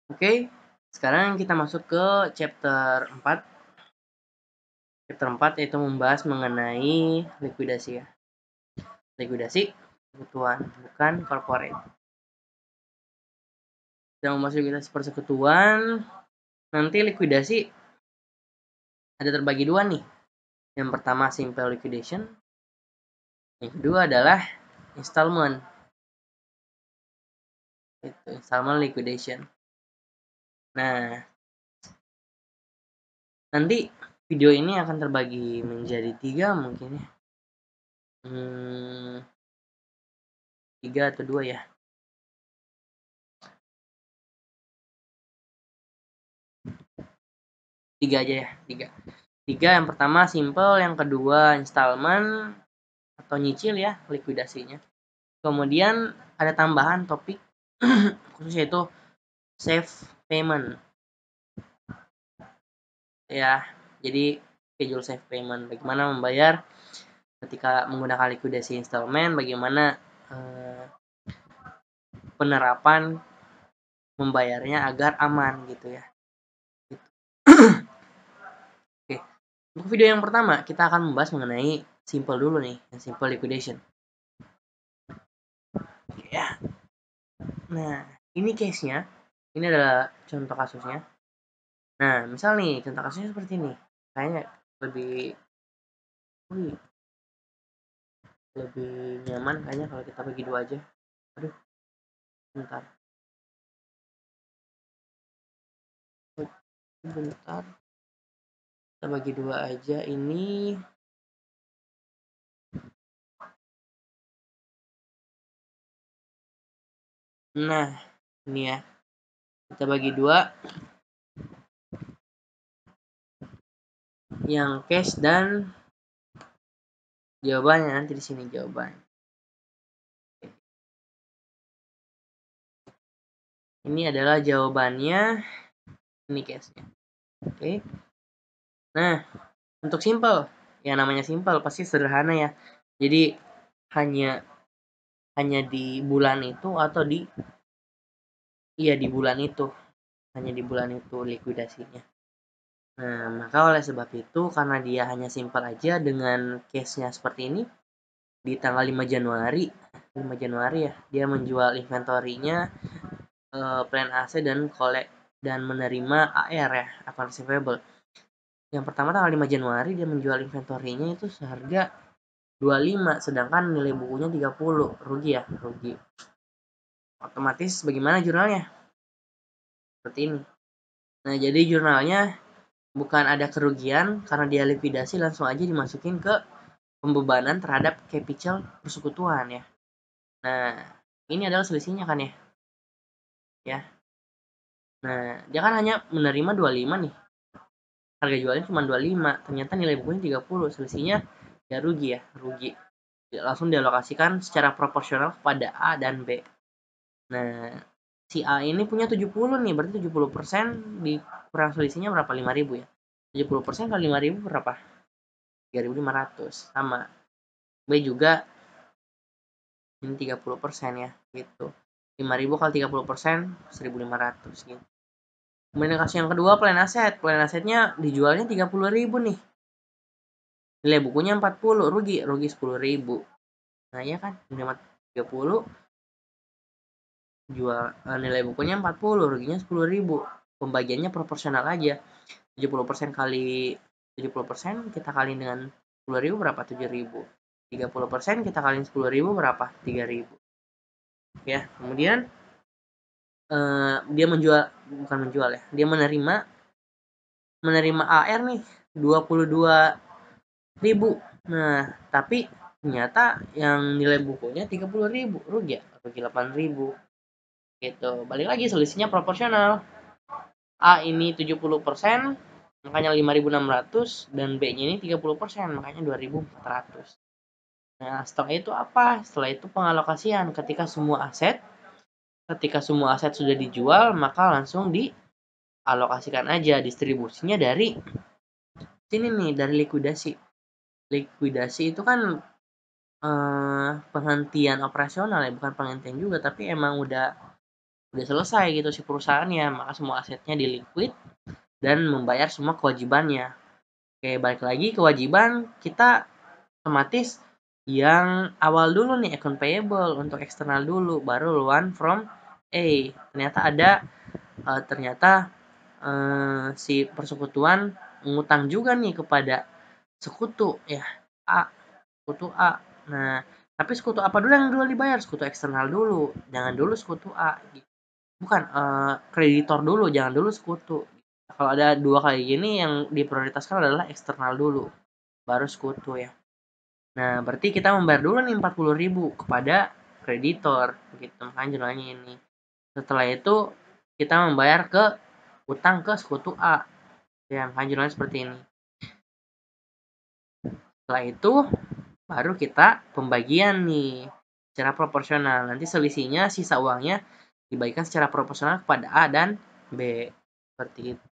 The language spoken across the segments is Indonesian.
Oke, sekarang kita masuk ke chapter 4. Chapter 4 yaitu membahas mengenai likuidasi ya. Likuidasi persekutuan, bukan corporate. Yang masuk likuidasi persekutuan, nanti likuidasi ada terbagi dua nih. Yang pertama simple liquidation, yang kedua adalah installment. Itu installment liquidation. Nah, nanti video ini akan terbagi menjadi 3 mungkin ya. 3 atau 2 ya. 3 aja ya, 3. 3 yang pertama simple, yang kedua installment atau nyicil ya likuidasinya. Kemudian ada tambahan topik khusus yaitu safe payment. Ya, jadi schedule safe payment, bagaimana membayar ketika menggunakan likuidasi installment, bagaimana penerapan membayarnya agar aman gitu ya. Gitu. Oke, untuk video yang pertama kita akan membahas mengenai simple dulu nih, simple liquidation. Oke ya. Nah, ini case-nya. Ini adalah contoh kasusnya. Nah, misal nih contoh kasusnya seperti ini. Kayaknya lebih nyaman kayaknya kalau kita bagi dua aja. Aduh, bentar. Kita bagi dua aja ini. Nah, ini ya. Kita bagi dua. Yang case dan jawabannya nanti di sini jawabannya. Ini adalah jawabannya. Ini case-nya. Oke. Nah, untuk simple, yang namanya simple pasti sederhana ya. Jadi hanya di bulan itu atau di bulan itu. Hanya di bulan itu likuidasinya. Nah, maka oleh sebab itu karena dia hanya simple aja dengan case-nya seperti ini, di tanggal 5 Januari ya, dia menjual inventory-nya plan AC dan menerima AR ya, accounts receivable. Yang pertama tanggal 5 Januari dia menjual inventory-nya itu seharga 25, sedangkan nilai bukunya 30. Rugi ya, rugi. Otomatis bagaimana jurnalnya? Seperti ini. Nah, jadi jurnalnya bukan ada kerugian karena dia likuidasi, langsung aja dimasukin ke pembebanan terhadap capital persekutuan ya. Nah, ini adalah selisihnya kan ya. Ya. Nah, dia kan hanya menerima 25 nih. Harga jualnya cuma 25, ternyata nilai bukunya 30, selisihnya ya rugi ya, rugi. Langsung dialokasikan secara proporsional kepada A dan B. Nah, si A ini punya 70 nih, berarti 70% dikurang selisihnya berapa? 5.000 ya. 70% kali 5.000 berapa? 3.500. Sama. B juga ini 30% ya, gitu. 5.000 kali 30%, 1.500 gitu. Kemudian kasus yang kedua plan aset. Plan asetnya dijualnya 30.000 nih. Nilai bukunya 40, rugi 10.000. Nah, ya kan? Nilai 30 jual nilai bukunya 40, ruginya 10.000. Pembagiannya proporsional aja. 70% kali 70% kita kali dengan 10.000 berapa? 7.000. 30% kita kali 10.000 berapa? 3.000. Ya, kemudian dia bukan menjual ya. Dia menerima AR nih 22.000. Nah, tapi ternyata yang nilai bukunya 30.000, rugi ya? Rugi 8.000. Gitu. Balik lagi selisihnya proporsional. A ini 70%, makanya 5.600, dan B-nya ini 30%, makanya 2.400. Nah, setelah itu apa? Setelah itu pengalokasian. Ketika semua aset sudah dijual, maka langsung dialokasikan aja, distribusinya dari sini nih, dari likuidasi. Likuidasi itu kan penghentian operasional ya, bukan penghentian juga, tapi emang udah udah selesai gitu si perusahaannya, maka semua asetnya di liquid dan membayar semua kewajibannya. Oke, balik lagi kewajiban kita otomatis yang awal dulu nih, account payable untuk eksternal dulu, baru loan from A. Ternyata ada si persekutuan ngutang juga nih kepada sekutu ya, A, sekutu A. Nah, tapi sekutu apa dulu yang dulu dibayar? Sekutu eksternal dulu, jangan dulu sekutu A. Bukan, kreditor dulu, jangan dulu sekutu. Kalau ada dua kayak gini yang diprioritaskan adalah eksternal dulu, baru sekutu ya. Nah, berarti kita membayar dulu nih 40.000 kepada kreditor gitu, makanya jurnalnya ini. Setelah itu kita membayar ke utang ke sekutu A. Ya, makanya jurnalnya seperti ini. Setelah itu baru kita pembagian nih secara proporsional. Nanti selisihnya sisa uangnya dibagikan secara proporsional kepada A dan B. Seperti itu.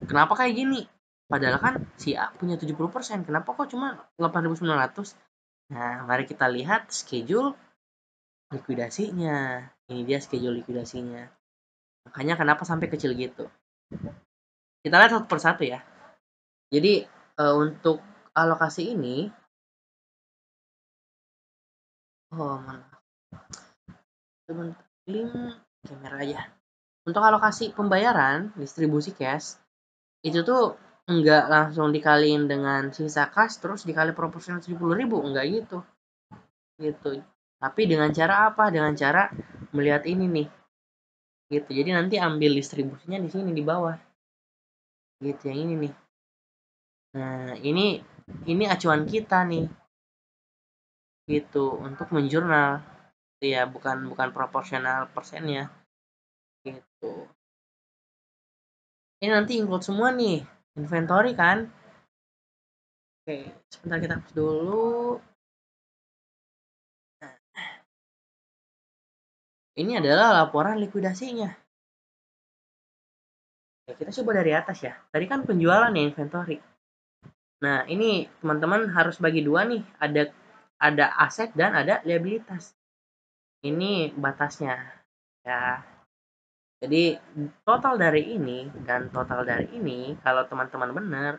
Kenapa kayak gini? Padahal kan si A punya 70%. Kenapa kok cuma 8.900? Nah, mari kita lihat schedule likuidasinya. Ini dia schedule likuidasinya. Makanya kenapa sampai kecil gitu. Kita lihat satu persatu ya. Jadi untuk alokasi ini, mana? Kamera aja. Untuk alokasi pembayaran distribusi cash itu tuh enggak langsung dikaliin dengan sisa kas terus dikali proporsional 70.000, enggak gitu. Tapi dengan cara apa? Dengan cara melihat ini nih. Gitu. Jadi nanti ambil distribusinya di sini di bawah. Gitu, yang ini nih. Nah, ini acuan kita nih. Gitu, untuk menjurnal. Ya, bukan proporsional persennya. Gitu. Ini nanti include semua nih. Inventory kan? Oke, sebentar kita hapus dulu. Nah, ini adalah laporan likuidasinya. Oke, kita coba dari atas ya. Tadi kan penjualan ya, inventory. Nah, ini teman-teman harus bagi dua nih. Ada aset dan ada liabilitas. Ini batasnya. Ya. Jadi total dari ini dan total dari ini, kalau teman-teman benar,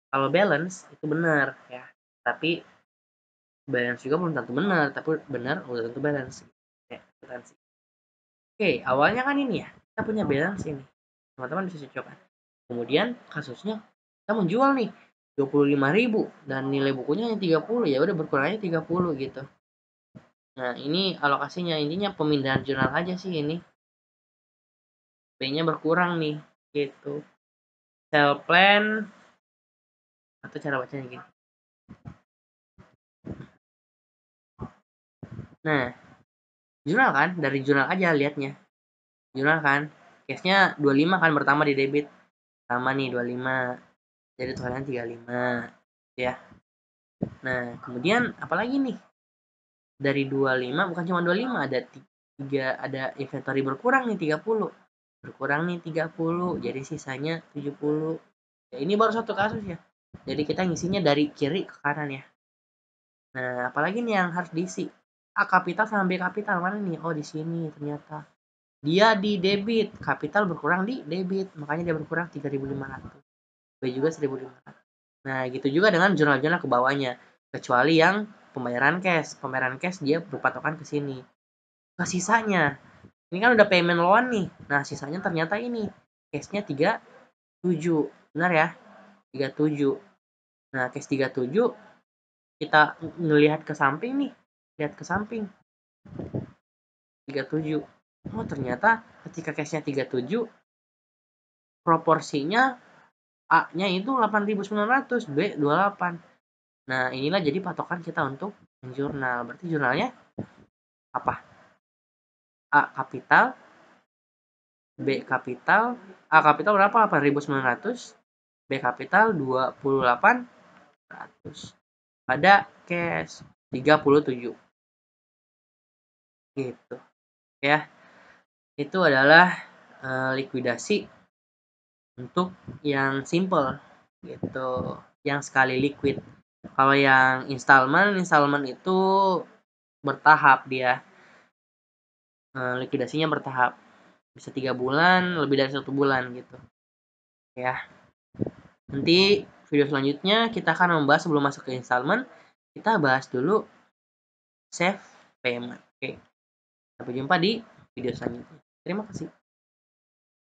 kalau balance itu benar ya. Tapi balance juga belum tentu benar, tapi benar udah tentu balance. Ya, Oke, awalnya kan ini ya, kita punya balance ini. Teman-teman bisa cocokkan. Kemudian kasusnya kita menjual nih 25.000 dan nilai bukunya hanya 30, ya udah berkurangnya 30 gitu. Nah, ini alokasinya intinya pemindahan jurnal aja sih ini. B-nya berkurang nih gitu. Sell plan atau cara bacanya gini. Nah, jurnal kan, dari jurnal aja lihatnya. Jurnal kan, case-nya 25 kan pertama di debit. Sama nih 25. Jadi totalnya 35 ya. Nah, kemudian apalagi nih? Dari 25 bukan cuma 25, ada inventory berkurang nih 30. Berkurang nih 30, jadi sisanya 70. Ya, ini baru satu kasus ya. Jadi kita ngisinya dari kiri ke kanan ya. Nah, apalagi nih yang harus diisi? A kapital sama B kapital mana nih? Oh, di sini ternyata. Dia di debit, kapital berkurang di debit, makanya dia berkurang 3.500. B juga 1.500. Nah, gitu juga dengan jurnal-jurnal ke bawahnya. Kecuali yang pembayaran cash. Pembayaran cash dia berpatokan ke sini. Ke sisanya. Ini kan udah payment loan nih. Nah, sisanya ternyata ini. Cash-nya 37. Benar ya? 37. Nah, cash 37 kita ngelihat ke samping nih. Lihat ke samping. 37. Oh, ternyata ketika cash-nya 37 proporsinya A-nya itu 8.900, B 28. Nah, inilah jadi patokan kita untuk jurnal. Berarti jurnalnya apa? A kapital, B kapital, A kapital berapa? 8.900, B kapital 28.100. Ada cash 37. Gitu. Ya. Itu adalah likuidasi untuk yang simple gitu, yang sekali liquid. Kalau yang installment itu bertahap dia. likuidasinya bertahap. Bisa 3 bulan, lebih dari 1 bulan gitu. Ya. Nanti video selanjutnya kita akan membahas sebelum masuk ke installment, kita bahas dulu save payment. Oke. Sampai jumpa di video selanjutnya. Terima kasih.